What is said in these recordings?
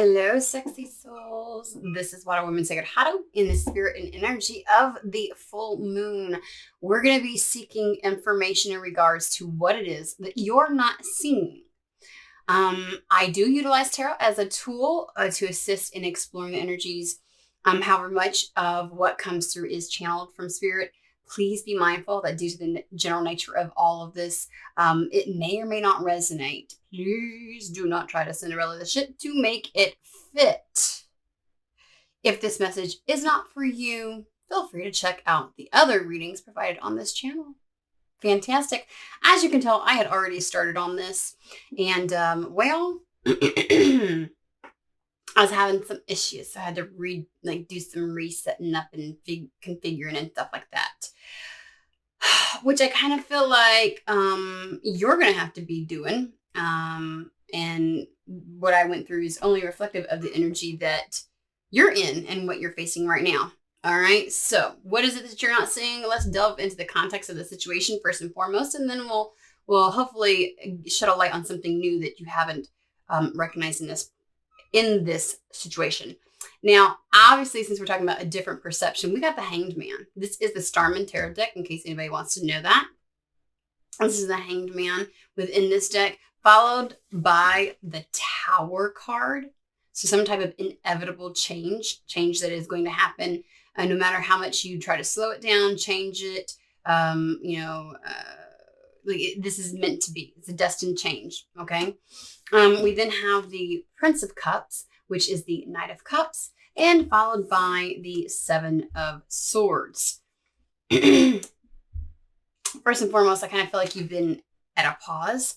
Hello, sexy souls. This is Water Woman Sacred Haru in the spirit and energy of the full moon. We're going to be seeking information in regards to what it is that you're not seeing. I do utilize tarot as a tool to assist in exploring the energies. However, much of what comes through is channeled from spirit. Please be mindful that due to the general nature of all of this, it may or may not resonate. Please do not try to Cinderella the shit to make it fit. If this message is not for you, feel free to check out the other readings provided on this channel. Fantastic. As you can tell, I had already started on this. And, well, I was having some issues. So I had to do some resetting up and configuring and stuff like that. Which I kind of feel like you're going to have to be doing. And what I went through is only reflective of the energy that you're in and what you're facing right now. All right. So what is it that you're not seeing? Let's delve into the context of the situation first and foremost, and then we'll hopefully shed a light on something new that you haven't recognized in this situation. Now, obviously, since we're talking about a different perception, we got the Hanged Man. This is the Starman Tarot deck, in case anybody wants to know that. This is the Hanged Man within this deck, followed by the Tower card. So some type of inevitable change that is going to happen, no matter how much you try to slow it down, change it. This is meant to be. It's a destined change. Okay. We then have the Prince of Cups, which is the Knight of Cups, and followed by the Seven of Swords. First and foremost, I kind of feel like you've been at a pause.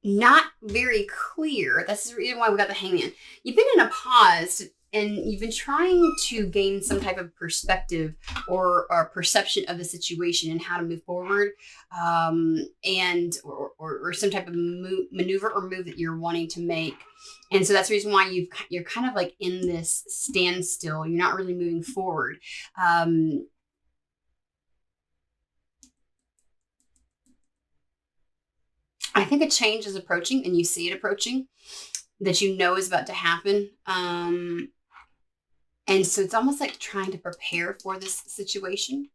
Not very clear. That's the reason why we got the Hangman. You've been in a pause and you've been trying to gain some type of perspective or perception of the situation and how to move forward, or some type of maneuver or move that you're wanting to make. And so that's the reason why you're kind of like in this standstill. You're not really moving forward. I think a change is approaching, and you see it approaching, that you know is about to happen. And so it's almost like trying to prepare for this situation.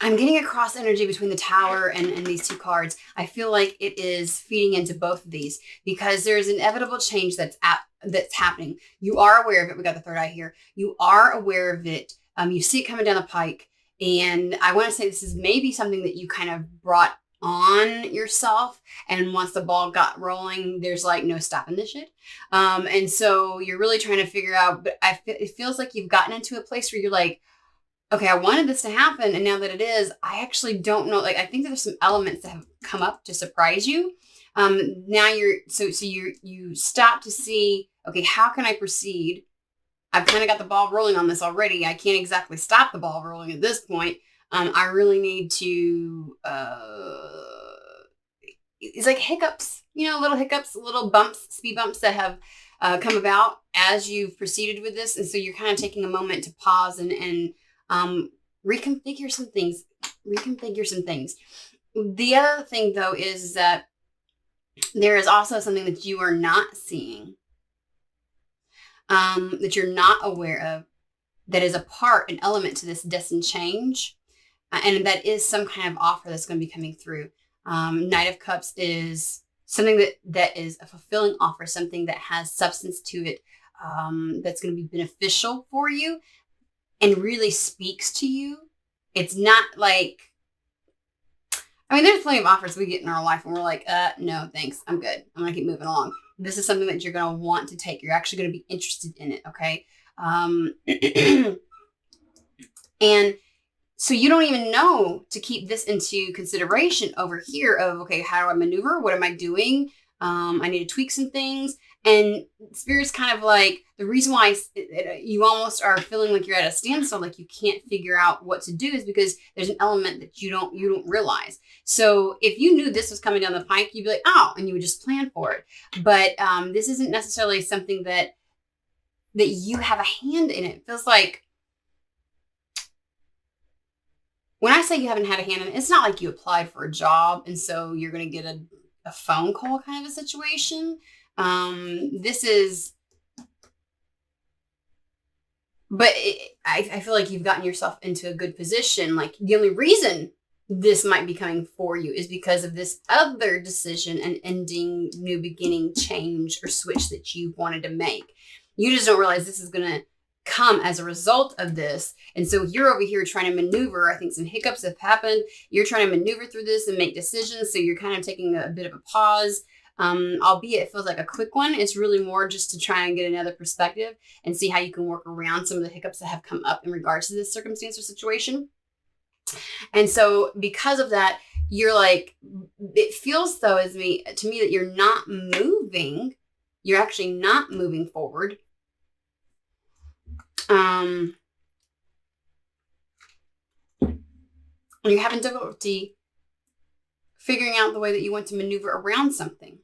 I'm getting a cross energy between the Tower and these two cards. I feel like it is feeding into both of these because there's inevitable change that's happening. You are aware of it. We got the third eye here. You are aware of it. You see it coming down the pike. And I want to say this is maybe something that you kind of brought on yourself. And once the ball got rolling, there's like no stopping this shit. And so you're really trying to figure out, but it feels like you've gotten into a place where you're like, okay, I wanted this to happen. And now that it is, I actually don't know. Like, I think that there's some elements that have come up to surprise you. Now you stop to see, okay, how can I proceed? I've kind of got the ball rolling on this already. I can't exactly stop the ball rolling at this point. I really need to, it's like hiccups, little hiccups, little bumps, speed bumps that have come about as you've proceeded with this. And so you're kind of taking a moment to pause and reconfigure some things. The other thing, though, is that there is also something that you are not seeing, that you're not aware of, that is an element to this destined change. And that is some kind of offer that's going to be coming through. Knight of Cups is something that is a fulfilling offer, something that has substance to it, that's going to be beneficial for you and really speaks to you. It's not like, there's plenty of offers we get in our life and we're like, no, thanks. I'm good. I'm going to keep moving along. This is something that you're going to want to take. You're actually going to be interested in it. Okay. And so you don't even know to keep this into consideration over here of, okay, how do I maneuver? What am I doing? I need to tweak some things. And Spirit's kind of like, the reason why you almost are feeling like you're at a standstill, like you can't figure out what to do, is because there's an element that you don't realize. So if you knew this was coming down the pike, you'd be like, oh, and you would just plan for it. But this isn't necessarily something that you have a hand in. It feels like, when I say you haven't had a hand in it, it's not like you applied for a job and so you're going to get a phone call kind of a situation. This is, but I feel like you've gotten yourself into a good position. Like the only reason this might be coming for you is because of this other decision and ending, new beginning, change, or switch that you wanted to make. You just don't realize this is going to come as a result of this. And so you're over here trying to maneuver. I think some hiccups have happened. You're trying to maneuver through this and make decisions. So you're kind of taking a bit of a pause. Albeit it feels like a quick one. It's really more just to try and get another perspective and see how you can work around some of the hiccups that have come up in regards to this circumstance or situation. And so because of that, you're like, it feels though to me that you're not moving. You're actually not moving forward. And you're having difficulty figuring out the way that you want to maneuver around something.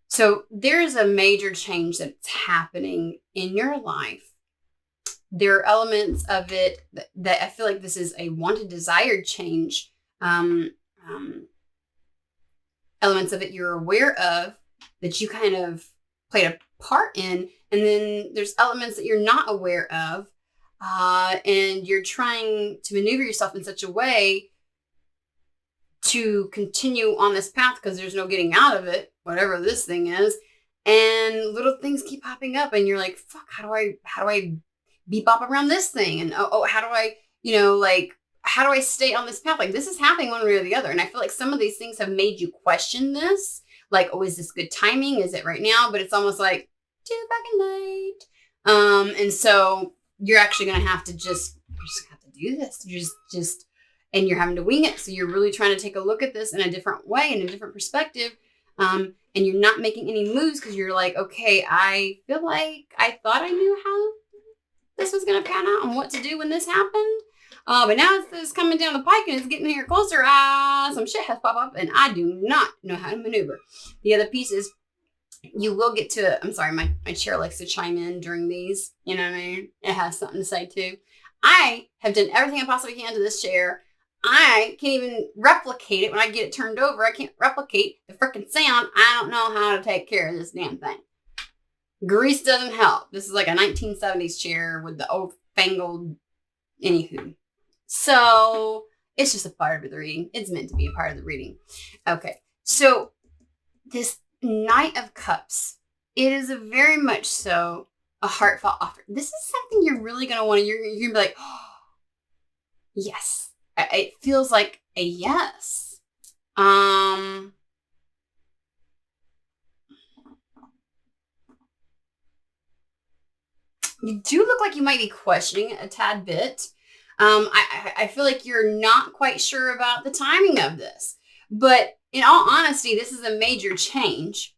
So there's a major change that's happening in your life. There are elements of it that I feel like this is a wanted, desired change. Elements of it you're aware of that you kind of played a part in. And then there's elements that you're not aware of. And you're trying to maneuver yourself in such a way to continue on this path because there's no getting out of it, whatever this thing is. And little things keep popping up and you're like, fuck, how do I bebop around this thing? And how do I, how do I stay on this path? Like this is happening one way or the other. And I feel like some of these things have made you question this. Like, oh, is this good timing? Is it right now? But it's almost like too fucking late. And so you're actually going to have to just have to do this. And you're having to wing it. So you're really trying to take a look at this in a different way, in a different perspective. And you're not making any moves because you're like, okay, I feel like I thought I knew how this was going to pan out and what to do when this happened. But now it's coming down the pike and it's getting here closer. Some shit has popped up and I do not know how to maneuver. The other piece is you will get to, I'm sorry, my chair likes to chime in during these, you know what I mean? It has something to say too. I have done everything I possibly can to this chair. I can't even replicate it when I get it turned over. I can't replicate the freaking sound. I don't know how to take care of this damn thing. Grease doesn't help. This is like a 1970s chair with the old fangled anywho. So it's just a part of the reading. It's meant to be a part of the reading. Okay. So this Knight of Cups, it is a very much so a heartfelt offer. This is something you're really going to want to, you're going to be like, oh, yes. It feels like a yes. You do look like you might be questioning it a tad bit. I feel like you're not quite sure about the timing of this. But in all honesty, this is a major change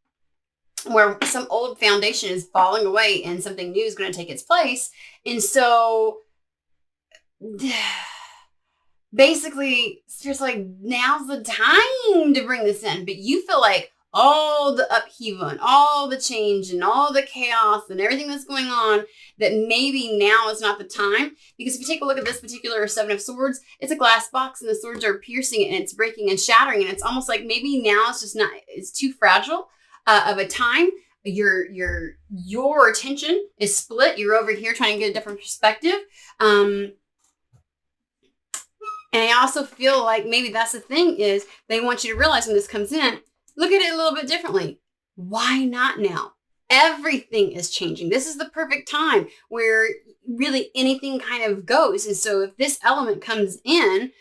where some old foundation is falling away and something new is going to take its place. And so basically, it's just like, now's the time to bring this in. But you feel like all the upheaval and all the change and all the chaos and everything that's going on, that maybe now is not the time. Because if you take a look at this particular Seven of Swords, it's a glass box and the swords are piercing it and it's breaking and shattering. And it's almost like maybe now it's just not, it's too fragile of a time. Your attention is split. You're over here trying to get a different perspective. And I also feel like maybe that's the thing, is they want you to realize when this comes in, look at it a little bit differently. Why not now? Everything is changing. This is the perfect time where really anything kind of goes. And so if this element comes in,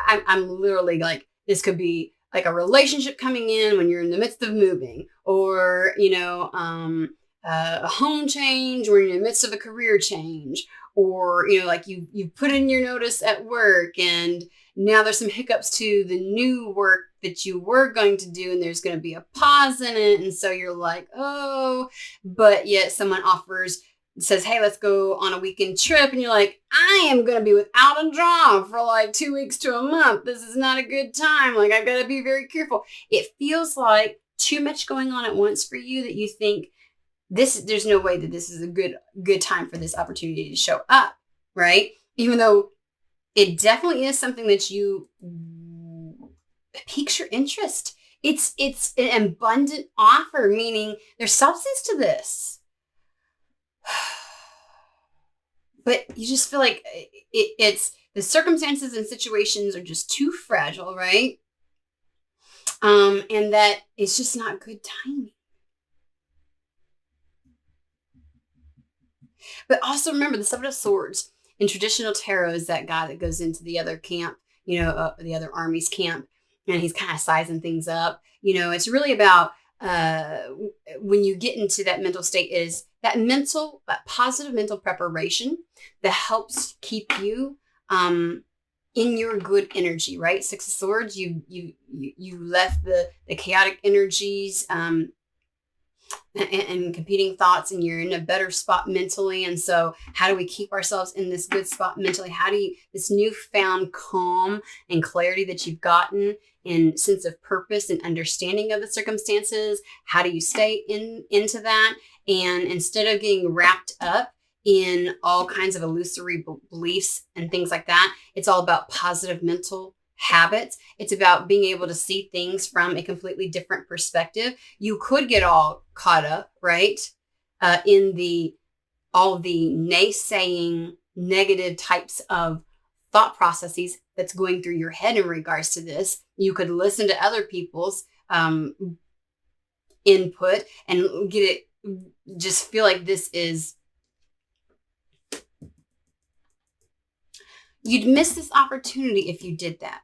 I'm literally like, this could be like a relationship coming in when you're in the midst of moving, or, a home change, or you're in the midst of a career change, or, like you put in your notice at work and now there's some hiccups to the new work that you were going to do and there's going to be a pause in it. And so you're like, oh, but yet someone says, hey, let's go on a weekend trip. And you're like, I am going to be without a job for like 2 weeks to a month. This is not a good time. Like, I've got to be very careful. It feels like too much going on at once for you that you think there's no way that this is a good time for this opportunity to show up, right? Even though it definitely is something that piques your interest. It's an abundant offer, meaning there's substance to this. But you just feel like it's the circumstances and situations are just too fragile, right? And that it's just not good timing. But also remember, the Seven of Swords in traditional tarot is that guy that goes into the other camp, the other army's camp, and he's kind of sizing things up. It's really about when you get into that mental state, is that positive mental preparation that helps keep you in your good energy, right? Six of Swords, you left the chaotic energies and competing thoughts, and you're in a better spot mentally. And so how do we keep ourselves in this good spot mentally? This newfound calm and clarity that you've gotten and sense of purpose and understanding of the circumstances, how do you stay into that? And instead of getting wrapped up in all kinds of illusory beliefs and things like that, it's all about positive mental habits. It's about being able to see things from a completely different perspective. You could get all caught up, right? In all the naysaying negative types of thought processes that's going through your head in regards to this. You could listen to other people's input and just feel like you'd miss this opportunity if you did that.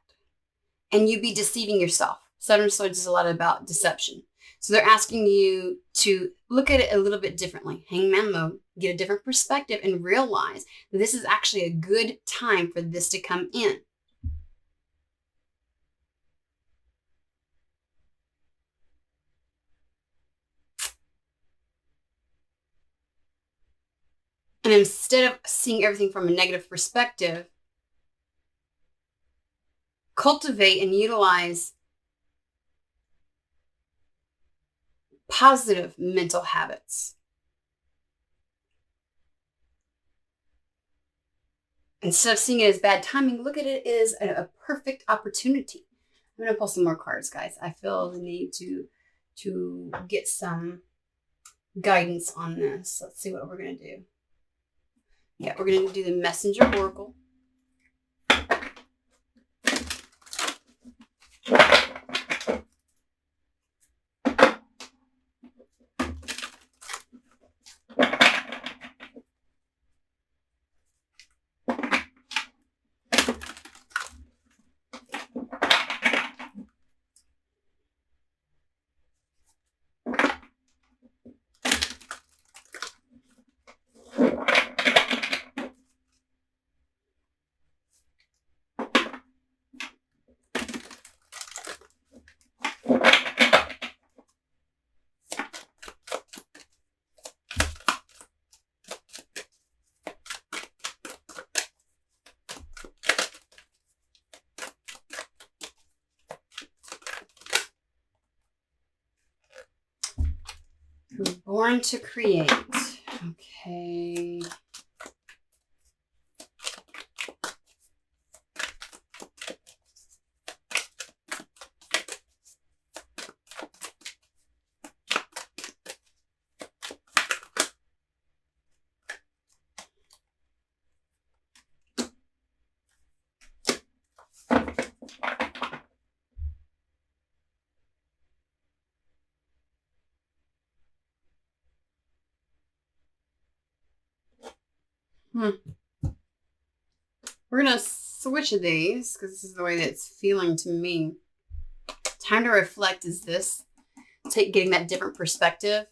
And you'd be deceiving yourself. Seven of Swords is a lot about deception. So they're asking you to look at it a little bit differently. Hangman mode, get a different perspective, and realize that this is actually a good time for this to come in. And instead of seeing everything from a negative perspective, cultivate and utilize positive mental habits. Instead of seeing it as bad timing, look at it as a perfect opportunity. I'm going to pull some more cards, guys. I feel the need to get some guidance on this. Let's see what we're going to do. Yeah, we're going to do the Messenger Oracle. Born to create. Okay. We're going to switch of these because this is the way that it's feeling to me. Time to reflect is this. Getting that different perspective.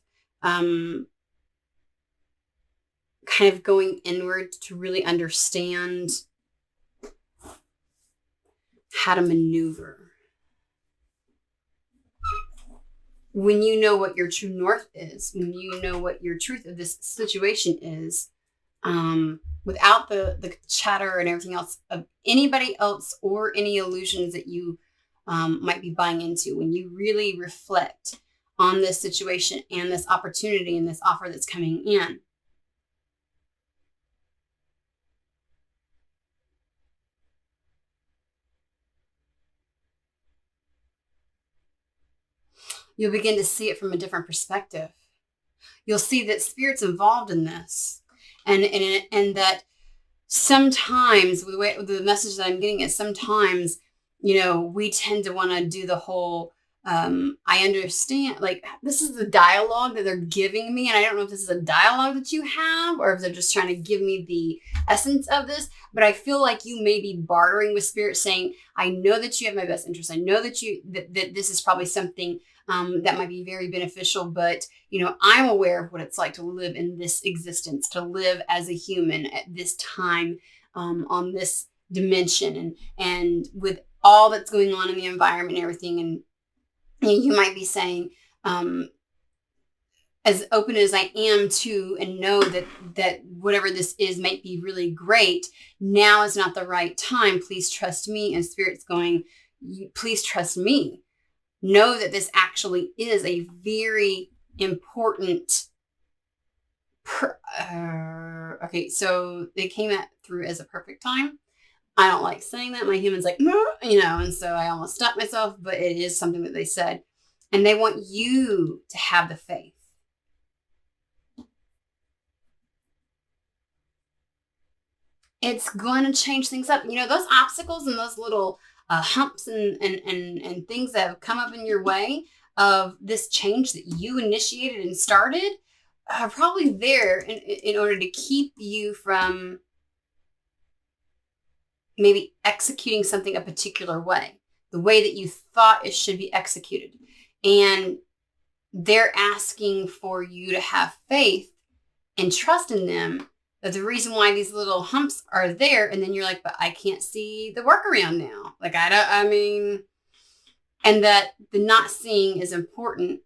kind of going inward to really understand how to maneuver. When you know what your true north is, when you know what your truth of this situation is, without the chatter and everything else of anybody else or any illusions that you might be buying into, when you really reflect on this situation and this opportunity and this offer that's coming in, you'll begin to see it from a different perspective. You'll see that spirit's involved in this, and that sometimes the message that I'm getting is sometimes, we tend to want to do the whole, I understand, like, this is the dialogue that they're giving me. And I don't know if this is a dialogue that you have or if they're just trying to give me the essence of this, but I feel like you may be bartering with spirit saying, I know that you have my best interest. I know that that this is probably something that might be very beneficial, but I'm aware of what it's like to live in this existence, to live as a human at this time, on this dimension, and with all that's going on in the environment and everything. And you might be saying, as open as I am to, and know that whatever this is might be really great, now is not the right time. Please trust me. And spirit's going, please trust me. Know that this actually is a very important. Okay, so they came through as a perfect time. I don't like saying that. My human's like, and so I almost stopped myself, but it is something that they said. And they want you to have the faith. It's going to change things up. Those obstacles and those little humps and things that have come up in your way of this change that you initiated and started are probably there in order to keep you from maybe executing something a particular way, the way that you thought it should be executed. And they're asking for you to have faith and trust in them, that the reason why these little humps are there. And then you're like, but I can't see the workaround now. Like, and that the not seeing is important.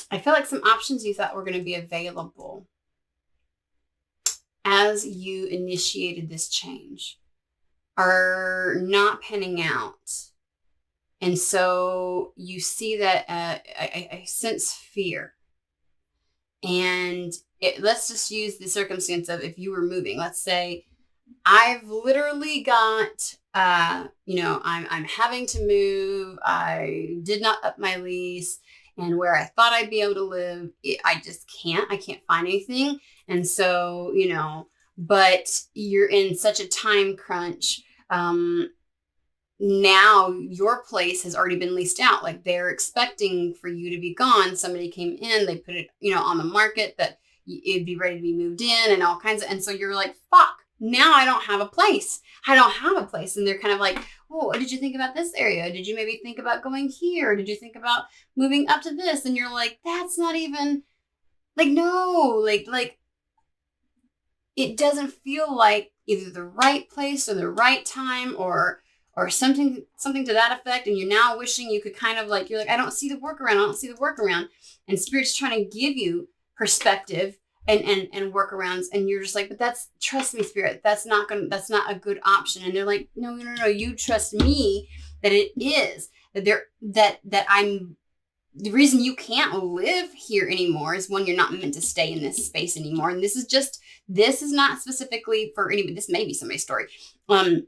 I feel like some options you thought were going to be available as you initiated this change are not panning out. And so you see that I sense fear. And let's just use the circumstance of if you were moving. Let's say I've literally got, I'm having to move. I did not up my lease. And where I thought I'd be able to live, I just can't. I can't find anything. And so, but you're in such a time crunch. Now your place has already been leased out. Like, they're expecting for you to be gone. Somebody came in, they put it, on the market that it'd be ready to be moved in and all kinds of, and so you're like, fuck, now I don't have a place. And they're kind of like, oh, did you think about this area? Did you maybe think about going here? Did you think about moving up to this? And you're like, that's not even, like, no, like it doesn't feel like either the right place or the right time or something to that effect. And you're now wishing you could kind of like, you're like, I don't see the workaround. And spirit's trying to give you perspective and workarounds. And you're just like, but trust me, spirit, that's not a good option. And they're like, no, you trust me that it is, that I'm, the reason you can't live here anymore is when you're not meant to stay in this space anymore. And this is not specifically for anybody. This may be somebody's story. I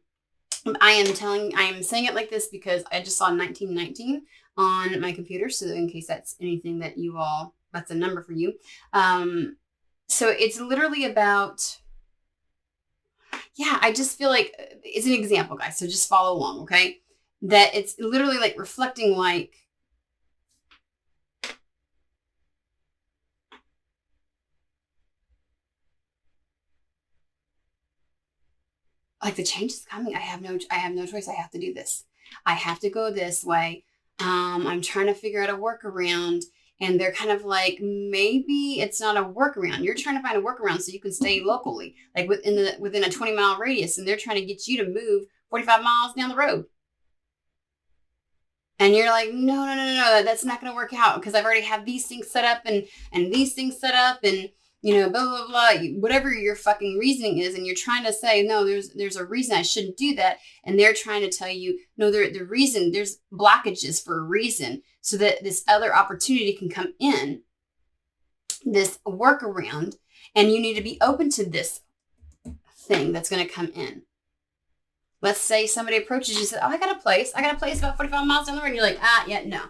am saying it like this because I just saw 1919 on my computer. So in case that's anything that that's a number for you. So it's literally about, I just feel like it's an example, guys. So just follow along. Okay. that it's literally like reflecting like the change is coming. I have no choice. I have to do this. I have to go this way. I'm trying to figure out a workaround. And they're kind of like, maybe it's not a workaround. You're trying to find a workaround so you can stay locally, like within a 20-mile radius. And they're trying to get you to move 45 miles down the road. And you're like, no, that's not going to work out because I've already have these things set up and these things set up and, blah, blah, blah, whatever your fucking reasoning is. And you're trying to say, no, there's a reason I shouldn't do that. And they're trying to tell you, no, the reason, there's blockages for a reason so that this other opportunity can come in, this workaround, and you need to be open to this thing that's going to come in. Let's say somebody approaches you and says, oh, I got a place about 45 miles down the road. And you're like, yeah, no,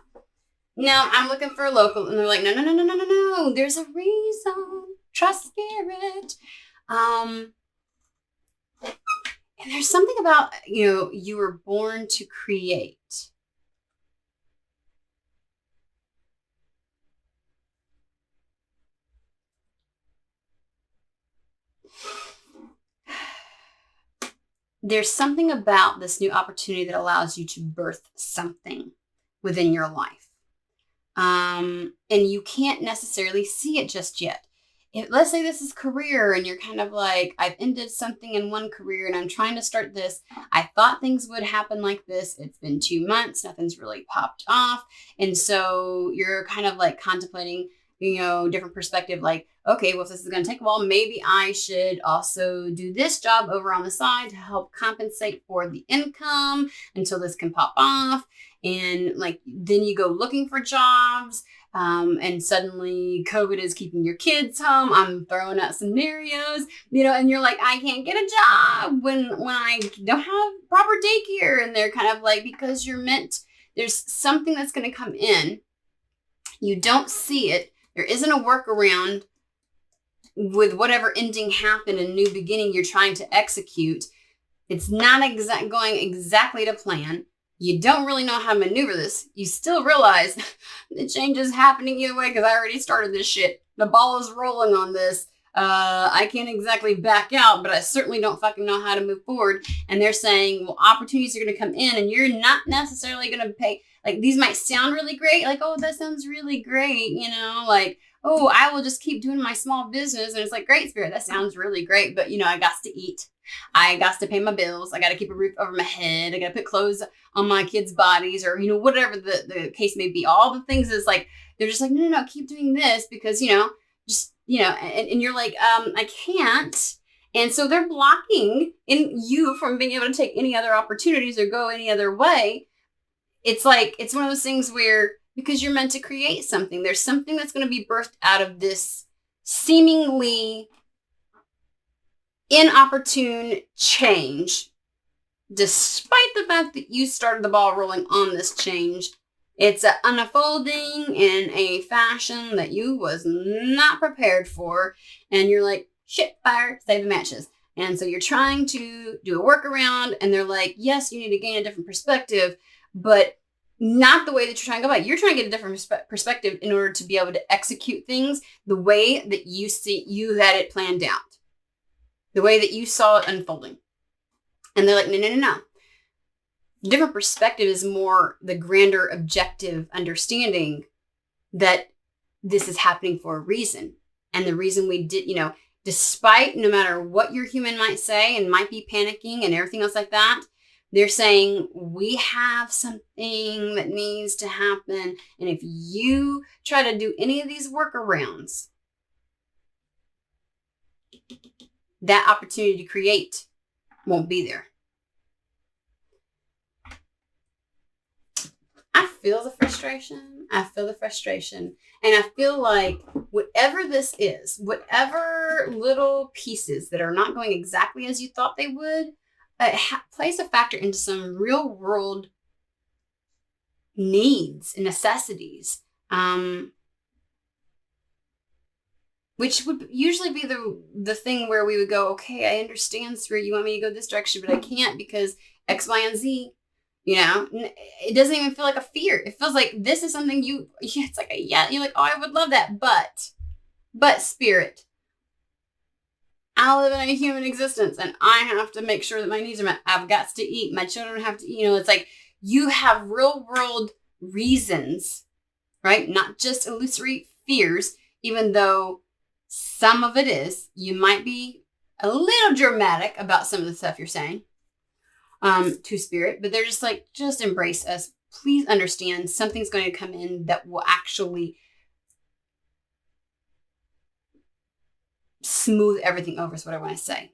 I'm looking for a local. And they're like, no, there's a reason. Trust spirit. And there's something about, you were born to create. There's something about this new opportunity that allows you to birth something within your life. And you can't necessarily see it just yet. Let's say this is career and you're kind of like, I've ended something in one career and I'm trying to start this. I thought things would happen like this. It's been 2 months. Nothing's really popped off. And so you're kind of like contemplating, different perspective, like, okay, well, if this is going to take a while, maybe I should also do this job over on the side to help compensate for the income until this can pop off. And then you go looking for jobs. And suddenly COVID is keeping your kids home. I'm throwing out scenarios, and you're like, I can't get a job when I don't have proper daycare. And they're kind of like, because there's something that's going to come in. You don't see it. There isn't a workaround with whatever ending happened and new beginning you're trying to execute. It's not going exactly to plan. You don't really know how to maneuver this. You still realize the change is happening either way because I already started this shit. The ball is rolling on this. I can't exactly back out, but I certainly don't fucking know how to move forward. And they're saying, well, opportunities are going to come in and you're not necessarily going to pay. Like, these might sound really great. Like, oh, that sounds really great. Oh, I will just keep doing my small business. And it's like, great, Spirit, that sounds really great. But, I got to eat. I got to pay my bills. I got to keep a roof over my head. I got to put clothes on my kids' bodies or, whatever the case may be. All the things is like, they're just like, no, keep doing this because, and you're like, I can't. And so they're blocking in you from being able to take any other opportunities or go any other way. It's like, it's one of those things where, because you're meant to create something, there's something that's going to be birthed out of this seemingly inopportune change, despite the fact that you started the ball rolling on this change. It's unfolding in a fashion that you was not prepared for. And you're like, shit, fire, save the matches. And so you're trying to do a workaround and they're like, yes, you need to gain a different perspective, but not the way that you're trying to go about it. You're trying to get a different perspective in order to be able to execute things the way that you had it planned out, the way that you saw it unfolding. And they're like, no. Different perspective is more the grander objective understanding that this is happening for a reason. And the reason we did, despite no matter what your human might say and might be panicking and everything else like that, they're saying, we have something that needs to happen. And if you try to do any of these workarounds, that opportunity to create won't be there. I feel the frustration. And I feel like whatever this is, whatever little pieces that are not going exactly as you thought they would, plays a factor into some real world needs and necessities, which would usually be the thing where we would go, okay, I understand, Spirit, you want me to go this direction, but I can't because X, Y, and Z. It doesn't even feel like a fear. It feels like this is something it's like you're like, oh, I would love that. But spirit, I live in a human existence and I have to make sure that my needs are met. I've got to eat. My children have to eat. It's like you have real world reasons, right? Not just illusory fears, even though some of it is. You might be a little dramatic about some of the stuff you're saying to spirit, but they're just like, just embrace us. Please understand something's going to come in that will actually smooth everything over is what I want to say.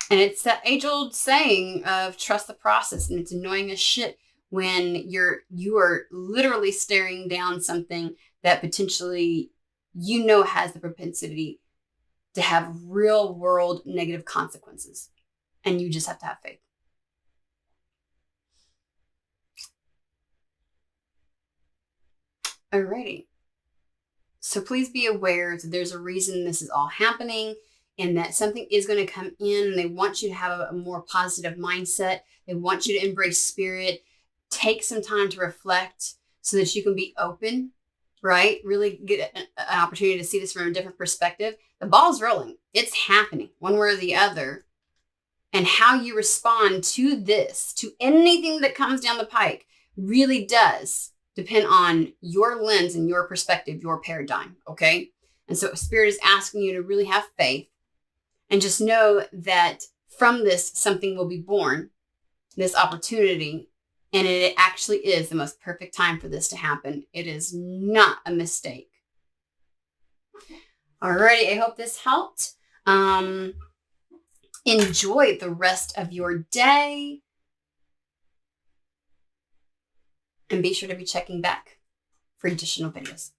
And it's that age-old saying of trust the process, and it's annoying as shit when you are literally staring down something that potentially has the propensity to have real world negative consequences, and you just have to have faith. Alrighty. So please be aware that there's a reason this is all happening, and that something is going to come in, and they want you to have a more positive mindset. They want you to embrace spirit. Take some time to reflect so that you can be open, right? Really get an opportunity to see this from a different perspective. The ball's rolling. It's happening one way or the other. And how you respond to this, to anything that comes down the pike, really does depend on your lens and your perspective, your paradigm, okay? And so Spirit is asking you to really have faith and just know that from this, something will be born, this opportunity, and it actually is the most perfect time for this to happen. It is not a mistake. Alrighty, I hope this helped. Enjoy the rest of your day. And be sure to be checking back for additional videos.